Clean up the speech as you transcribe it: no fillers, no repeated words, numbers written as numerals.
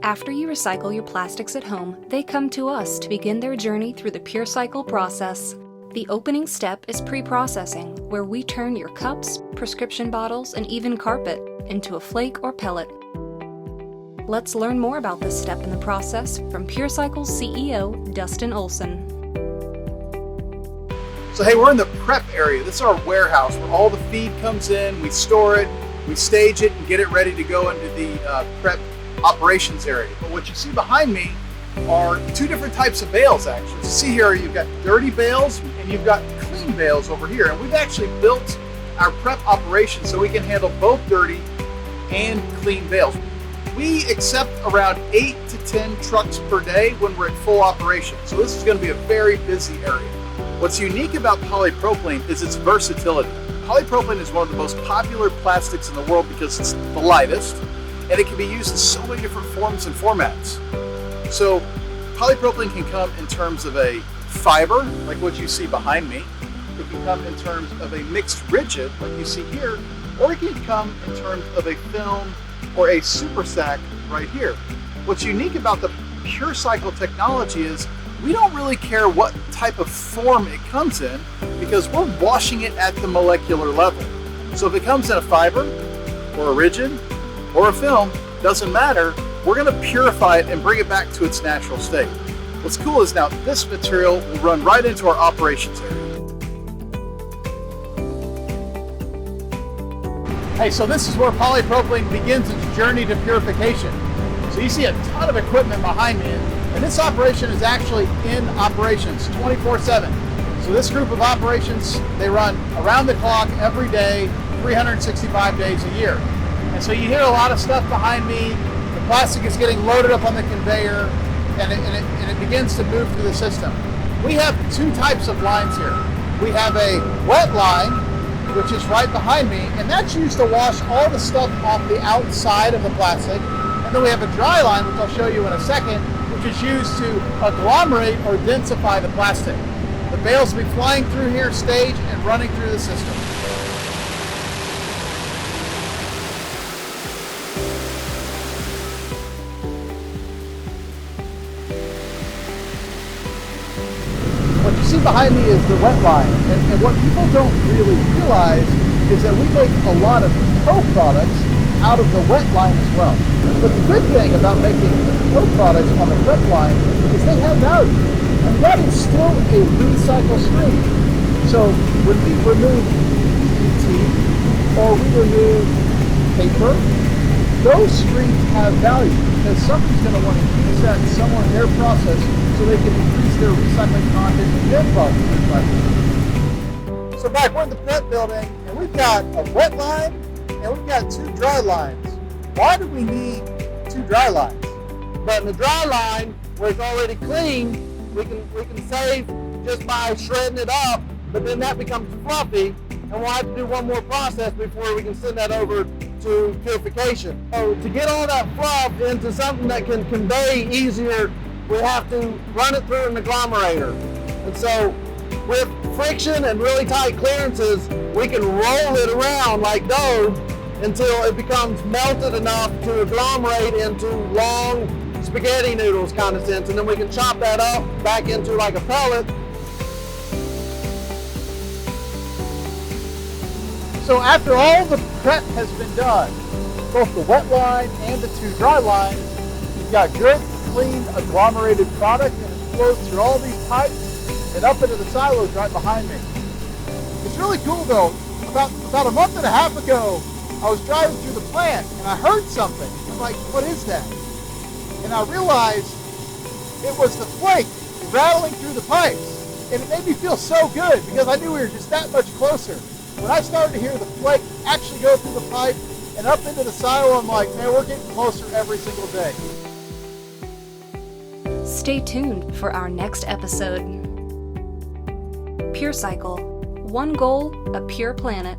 After you recycle your plastics at home, they come to us to begin their journey through the PureCycle process. The opening step is pre-processing, where we turn your cups, prescription bottles, and even carpet into a flake or pellet. Let's learn more about this step in the process from PureCycle's CEO, Dustin Olson. So hey, we're in the prep area. This is our warehouse where all the feed comes in, we store it, we stage it, and get it ready to go into the prep operations area. But what you see behind me are two different types of bales actually. As you see here, you've got dirty bales and you've got clean bales over here. And we've actually built our prep operation so we can handle both dirty and clean bales. We accept around 8 to 10 trucks per day when we're at full operation. So this is going to be a very busy area. What's unique about polypropylene is its versatility. Polypropylene is one of the most popular plastics in the world because it's the lightest, and it can be used in so many different forms and formats. So polypropylene can come in terms of a fiber, like what you see behind me. It can come in terms of a mixed rigid, like you see here, or it can come in terms of a film or a super sack right here. What's unique about the PureCycle technology is we don't really care what type of form it comes in because we're washing it at the molecular level. So if it comes in a fiber or a rigid or a film, doesn't matter, we're going to purify it and bring it back to its natural state. What's cool is now this material will run right into our operations area. Hey, so this is where polypropylene begins its journey to purification. So you see a ton of equipment behind me, and this operation is actually in operations 24/7. So this group of operations, they run around the clock every day, 365 days a year. And so you hear a lot of stuff behind me. The plastic is getting loaded up on the conveyor, and it begins to move through the system. We have two types of lines here. We have a wet line, which is right behind me, and that's used to wash all the stuff off the outside of the plastic. And then we have a dry line, which I'll show you in a second, which is used to agglomerate or densify the plastic. The bales will be flying through here, staged, and running through the system. What you see behind me is the wet line, and what people don't really realize is that we make a lot of co-products out of the wet line as well. But the good thing about making co-products on the prep line is they have value, and that is still a recycle stream. So when we remove PET or we remove paper, those streams have value because somebody's going to want to use that somewhere in their process so they can increase their recycling content in their product recycling. So back we're in the prep building, and we've got a wet line and we've got two dry lines. Why do we need two dry lines? But in the dry line, where it's already clean, we can save just by shredding it up, but then that becomes fluffy, and we'll have to do one more process before we can send that over to purification. So to get all that fluff into something that can convey easier, we have to run it through an agglomerator. And so with friction and really tight clearances, we can roll it around like dough until it becomes melted enough to agglomerate into long spaghetti noodles kind of sense, and then we can chop that up back into like a pellet. So after all the prep has been done, both the wet line and the two dry lines, you've got good, clean, agglomerated product, and it flows through all these pipes and up into the silos right behind me. It's really cool though. About a month and a half ago, I was driving through the plant and I heard something. I'm like, what is that? And I realized it was the flake rattling through the pipes. And it made me feel so good because I knew we were just that much closer. When I started to hear the flake actually go through the pipe and up into the silo, I'm like, man, we're getting closer every single day. Stay tuned for our next episode. PureCycle. One goal, a pure planet.